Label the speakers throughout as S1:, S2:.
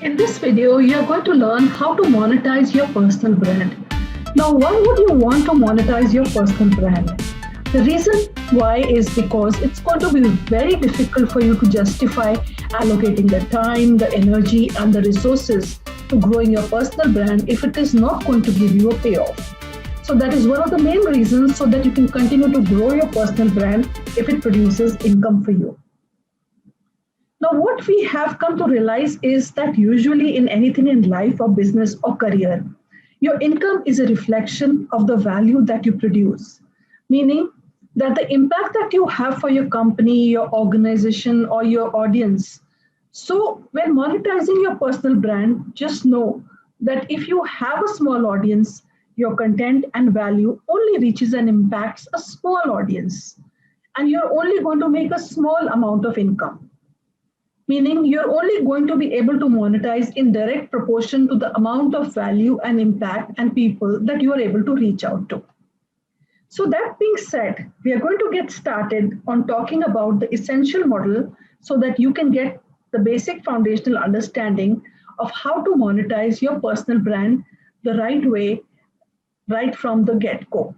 S1: In this video, you are going to learn how to monetize your personal brand. Now, why would you want to monetize your personal brand? The reason why is because it's going to be very difficult for you to justify allocating the time, the energy, and the resources to growing your personal brand if it is not going to give you a payoff. So that is one of the main reasons so that you can continue to grow your personal brand if it produces income for you. Now, what we have come to realize is that usually in anything in life or business or career, your income is a reflection of the value that you produce, meaning that the impact that you have for your company, your organization, or your audience. So, when monetizing your personal brand, just know that if you have a small audience, your content and value only reaches and impacts a small audience, and you're only going to make a small amount of income, meaning you're only going to be able to monetize in direct proportion to the amount of value and impact and people that you are able to reach out to. So that being said, we are going to get started on talking about the essential model so that you can get the basic foundational understanding of how to monetize your personal brand the right way, right from the get-go.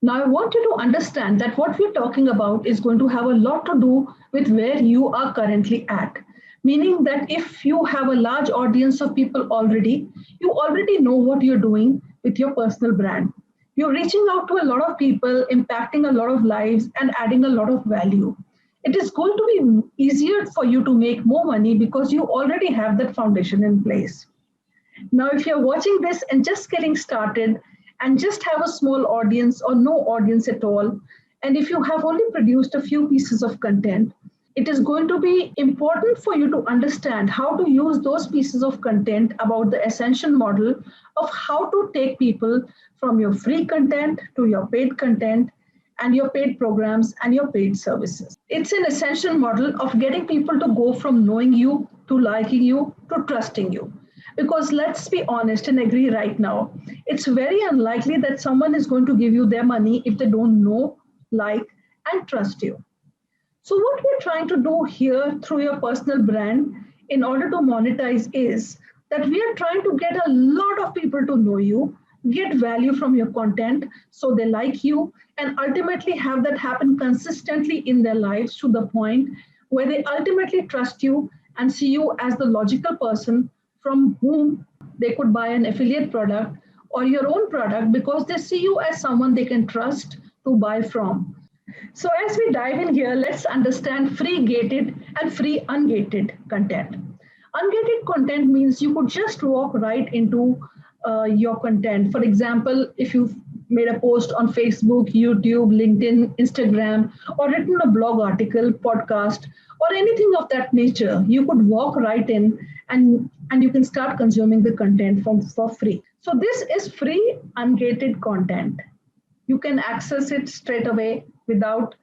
S1: Now, I want you to understand that what we're talking about is going to have a lot to do with where you are currently at. Meaning that if you have a large audience of people already, you already know what you're doing with your personal brand. You're reaching out to a lot of people, impacting a lot of lives, and adding a lot of value. It is going to be easier for you to make more money because you already have that foundation in place. Now, if you're watching this and just getting started and just have a small audience or no audience at all, and if you have only produced a few pieces of content, it is going to be important for you to understand how to use those pieces of content about the ascension model of how to take people from your free content to your paid content and your paid programs and your paid services. It's an ascension model of getting people to go from knowing you to liking you to trusting you. Because let's be honest and agree right now, it's very unlikely that someone is going to give you their money if they don't know, like, and trust you. So, what we're trying to do here through your personal brand in order to monetize is that we are trying to get a lot of people to know you, get value from your content so they like you, and ultimately have that happen consistently in their lives to the point where they ultimately trust you and see you as the logical person from whom they could buy an affiliate product or your own product because they see you as someone they can trust to buy from. So, as we dive in here, let's understand free gated and free ungated content. Ungated content means you could just walk right into your content. For example, if you've made a post on Facebook, YouTube, LinkedIn, Instagram, or written a blog article, podcast, or anything of that nature, you could walk right in and you can start consuming the content for free. So this is free ungated content. You can access it straight away without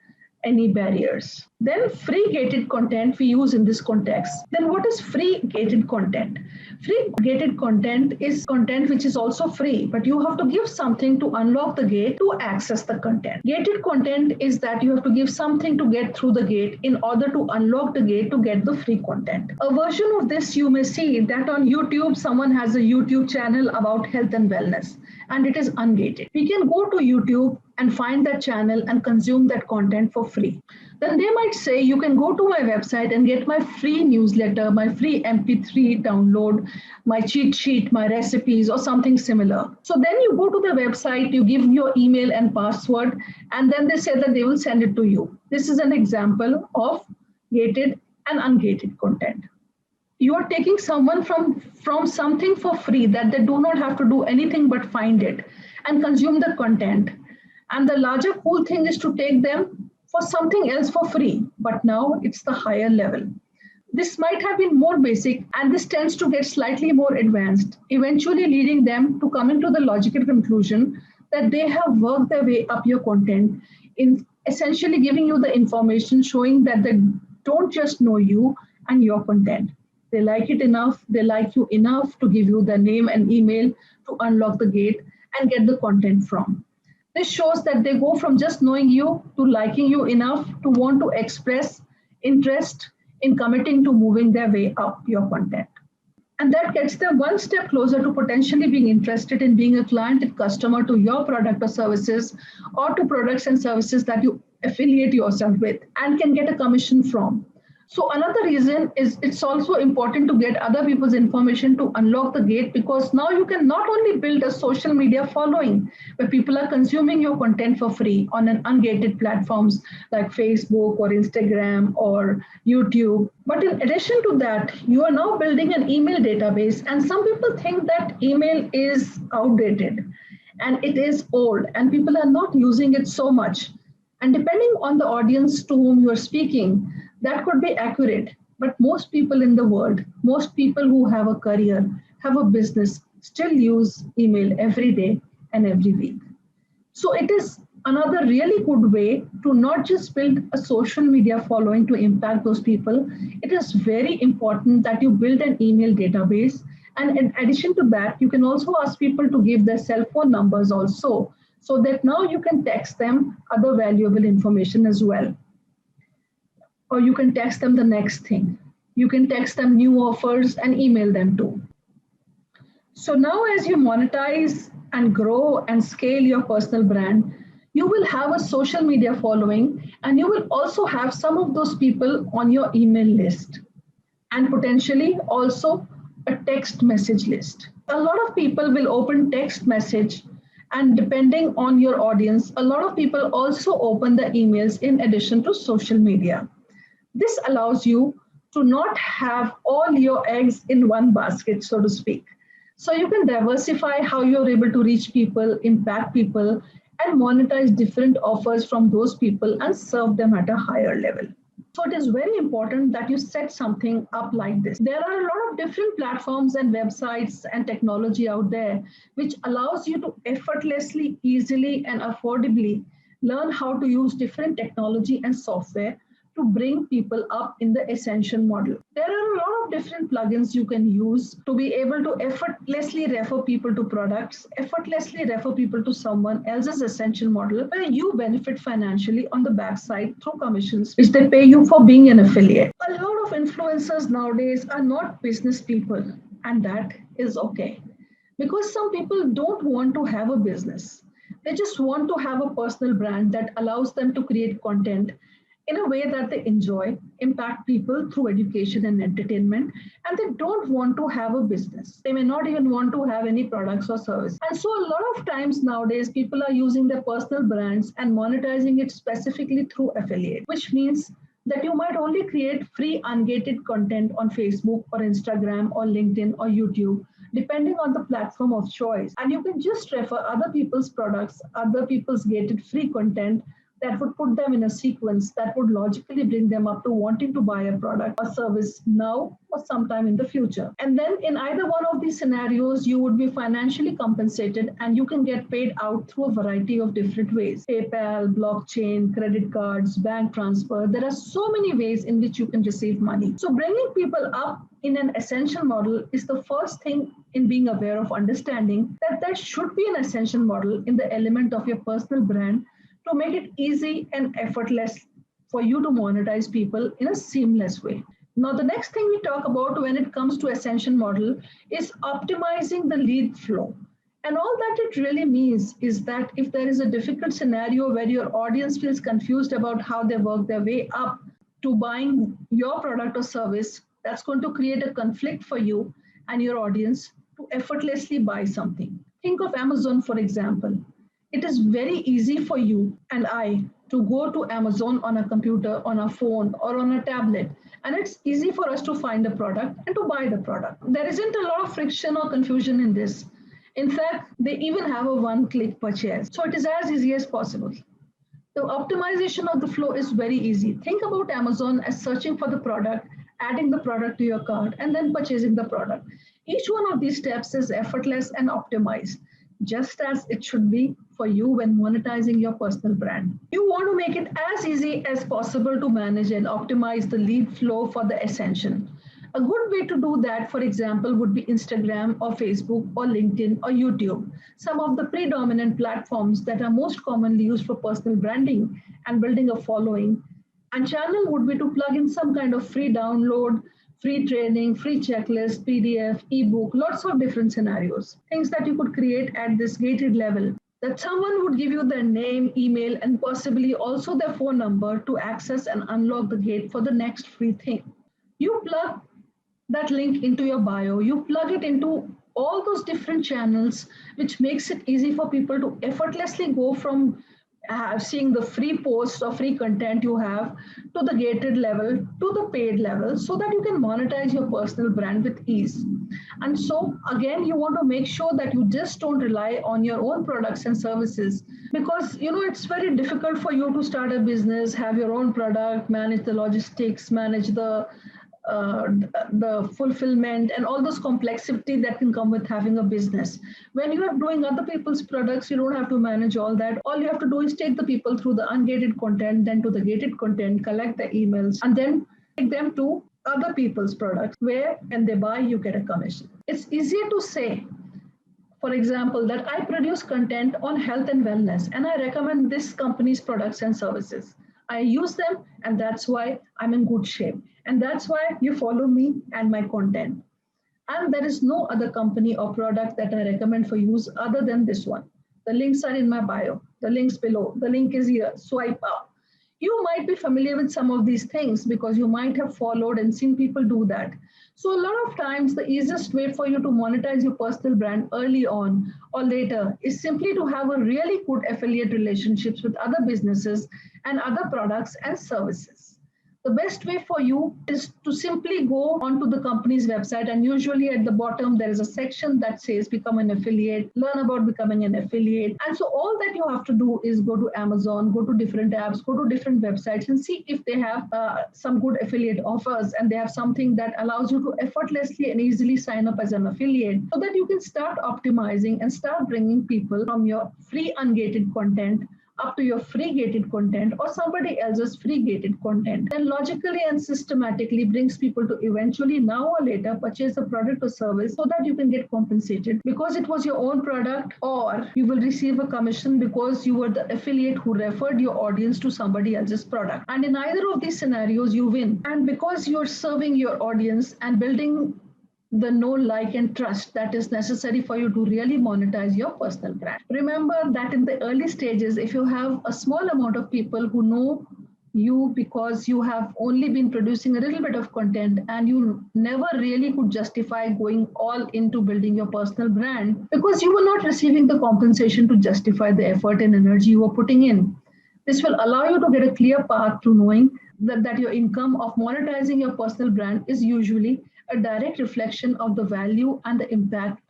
S1: any barriers. Then free gated content we use in this context. Then what is free gated content? Free gated content is content which is also free, but you have to give something to unlock the gate to access the content. Gated content is that you have to give something to get through the gate in order to unlock the gate to get the free content. A version of this you may see that on YouTube, someone has a YouTube channel about health and wellness, and it is ungated. We can go to YouTube and find that channel and consume that content for free. Then they might say you can go to my website and get my free newsletter, my free MP3 download, my cheat sheet, my recipes, or something similar. So then you go to the website, you give your email and password, and then they say that they will send it to you. This is an example of gated and ungated content. You are taking someone from something for free that they do not have to do anything but find it and consume the content. And the larger cool thing is to take them for something else for free, but now it's the higher level. This might have been more basic, and this tends to get slightly more advanced, eventually leading them to coming to the logical conclusion that they have worked their way up your content in essentially giving you the information showing that they don't just know you and your content. They like it enough, they like you enough to give you their name and email to unlock the gate and get the content from. This shows that they go from just knowing you to liking you enough to want to express interest in committing to moving their way up your content. And that gets them one step closer to potentially being interested in being a client and customer to your product or services, or to products and services that you affiliate yourself with and can get a commission from. So another reason is it's also important to get other people's information to unlock the gate, because now you can not only build a social media following where people are consuming your content for free on an ungated platforms like Facebook or Instagram or YouTube, but in addition to that, you are now building an email database. And some people think that email is outdated and it is old and people are not using it so much. And depending on the audience to whom you are speaking, that could be accurate. But most people in the world, most people who have a career, have a business, still use email every day and every week. So it is another really good way to not just build a social media following to impact those people. It is very important that you build an email database. And in addition to that, you can also ask people to give their cell phone numbers also, so that now you can text them other valuable information as well. Or you can text them the next thing. You can text them new offers and email them too. So now, as you monetize and grow and scale your personal brand, you will have a social media following, and you will also have some of those people on your email list, and potentially also a text message list. A lot of people will open text message, and depending on your audience, a lot of people also open the emails in addition to social media. This allows you to not have all your eggs in one basket, so to speak. So you can diversify how you're able to reach people, impact people, and monetize different offers from those people and serve them at a higher level. So it is very important that you set something up like this. There are a lot of different platforms and websites and technology out there which allows you to effortlessly, easily, and affordably learn how to use different technology and software to bring people up in the ascension model. There are a lot of different plugins you can use to be able to effortlessly refer people to products, effortlessly refer people to someone else's ascension model, where you benefit financially on the backside through commissions, which they pay you for being an affiliate. A lot of influencers nowadays are not business people, and that is okay. Because some people don't want to have a business. They just want to have a personal brand that allows them to create content in a way that they enjoy, impact people through education and entertainment, and they don't want to have a business. They may not even want to have any products or service. And so a lot of times nowadays, people are using their personal brands and monetizing it specifically through affiliate, which means that you might only create free ungated content on Facebook or Instagram or LinkedIn or YouTube, depending on the platform of choice. And you can just refer other people's products, other people's gated free content that would put them in a sequence that would logically bring them up to wanting to buy a product or service now or sometime in the future. And then in either one of these scenarios, you would be financially compensated, and you can get paid out through a variety of different ways: PayPal, blockchain, credit cards, bank transfer. There are so many ways in which you can receive money. So bringing people up in an ascension model is the first thing in being aware of understanding that there should be an ascension model in the element of your personal brand to make it easy and effortless for you to monetize people in a seamless way. Now, the next thing we talk about when it comes to ascension model is optimizing the lead flow. And all that it really means is that if there is a difficult scenario where your audience feels confused about how they work their way up to buying your product or service, that's going to create a conflict for you and your audience to effortlessly buy something. Think of Amazon, for example. It is very easy for you and I to go to Amazon on a computer, on a phone, or on a tablet. And it's easy for us to find a product and to buy the product. There isn't a lot of friction or confusion in this. In fact, they even have a one-click purchase. So it is as easy as possible. The optimization of the flow is very easy. Think about Amazon as searching for the product, adding the product to your cart, and then purchasing the product. Each one of these steps is effortless and optimized, just as it should be for you when monetizing your personal brand. You want to make it as easy as possible to manage and optimize the lead flow for the ascension. A good way to do that, for example, would be Instagram or Facebook or LinkedIn or YouTube, some of the predominant platforms that are most commonly used for personal branding and building a following. And channel would be to plug in some kind of free download, free training, free checklist, PDF, ebook, lots of different scenarios, things that you could create at this gated level. That someone would give you their name, email, and possibly also their phone number to access and unlock the gate for the next free thing. You plug that link into your bio, you plug it into all those different channels, which makes it easy for people to effortlessly go from seeing the free posts or free content you have to the gated level to the paid level, so that you can monetize your personal brand with ease. And so again, you want to make sure that you just don't rely on your own products and services, because it's very difficult for you to start a business, have your own product, manage the logistics, manage uh, the fulfillment and all those complexity that can come with having a business. When you are doing other people's products, you don't have to manage all that. All you have to do is take the people through the ungated content, then to the gated content, collect the emails, and then take them to other people's products where when they buy, you get a commission. It's easier to say, for example, that I produce content on health and wellness and I recommend this company's products and services. I use them and that's why I'm in good shape. And that's why you follow me and my content. And there is no other company or product that I recommend for use other than this one. The links are in my bio, the links below, the link is here, swipe up. You might be familiar with some of these things because you might have followed and seen people do that. So a lot of times the easiest way for you to monetize your personal brand early on or later is simply to have a really good affiliate relationships with other businesses and other products and services. The best way for you is to simply go onto the company's website, and usually at the bottom there is a section that says become an affiliate, learn about becoming an affiliate. And so all that you have to do is go to Amazon, go to different apps, go to different websites and see if they have some good affiliate offers and they have something that allows you to effortlessly and easily sign up as an affiliate, so that you can start optimizing and start bringing people from your free ungated content up to your free gated content or somebody else's free gated content, then logically and systematically brings people to eventually now or later purchase a product or service, so that you can get compensated because it was your own product, or you will receive a commission because you were the affiliate who referred your audience to somebody else's product. And in either of these scenarios, you win. And because you're serving your audience and building the know, like, and trust that is necessary for you to really monetize your personal brand. Remember that in the early stages, if you have a small amount of people who know you because you have only been producing a little bit of content and you never really could justify going all into building your personal brand because you were not receiving the compensation to justify the effort and energy you were putting in. This will allow you to get a clear path to knowing that your income of monetizing your personal brand is usually a direct reflection of the value and the impact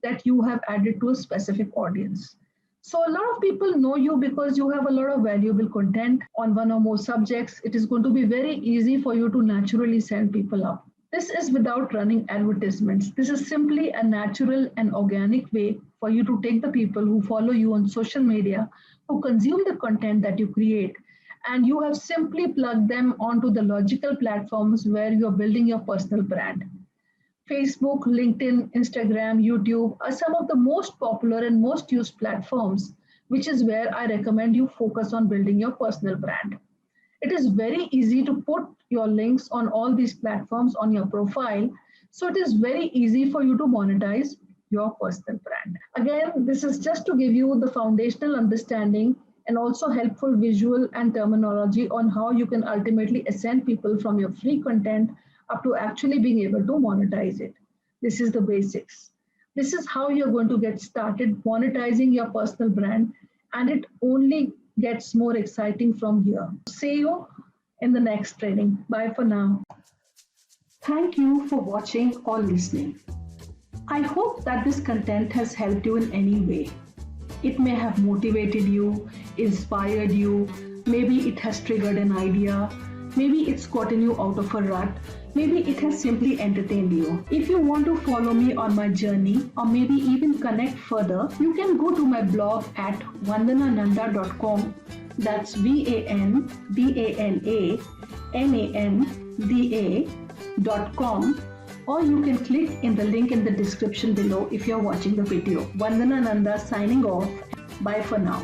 S1: that you have added to a specific audience. So a lot of people know you because you have a lot of valuable content on one or more subjects. It is going to be very easy for you to naturally send people up. This is without running advertisements. This is simply a natural and organic way for you to take the people who follow you on social media, who consume the content that you create, and you have simply plugged them onto the logical platforms where you're building your personal brand. Facebook, LinkedIn, Instagram, YouTube are some of the most popular and most used platforms, which is where I recommend you focus on building your personal brand. It is very easy to put your links on all these platforms on your profile, so it is very easy for you to monetize your personal brand. Again, this is just to give you the foundational understanding and also helpful visual and terminology on how you can ultimately ascend people from your free content up to actually being able to monetize it. This is the basics. This is how you're going to get started monetizing your personal brand, and it only gets more exciting from here. See you in the next training. Bye for now. Thank you for watching or listening. I hope that this content has helped you in any way. It may have motivated you, inspired you, maybe it has triggered an idea, maybe it's gotten you out of a rut, maybe it has simply entertained you. If you want to follow me on my journey or maybe even connect further, you can go to my blog at vandanananda.com. That's VANDANANDA.com, or you can click in the link in the description below if you're watching the video. Vandana Nanda signing off. Bye for now.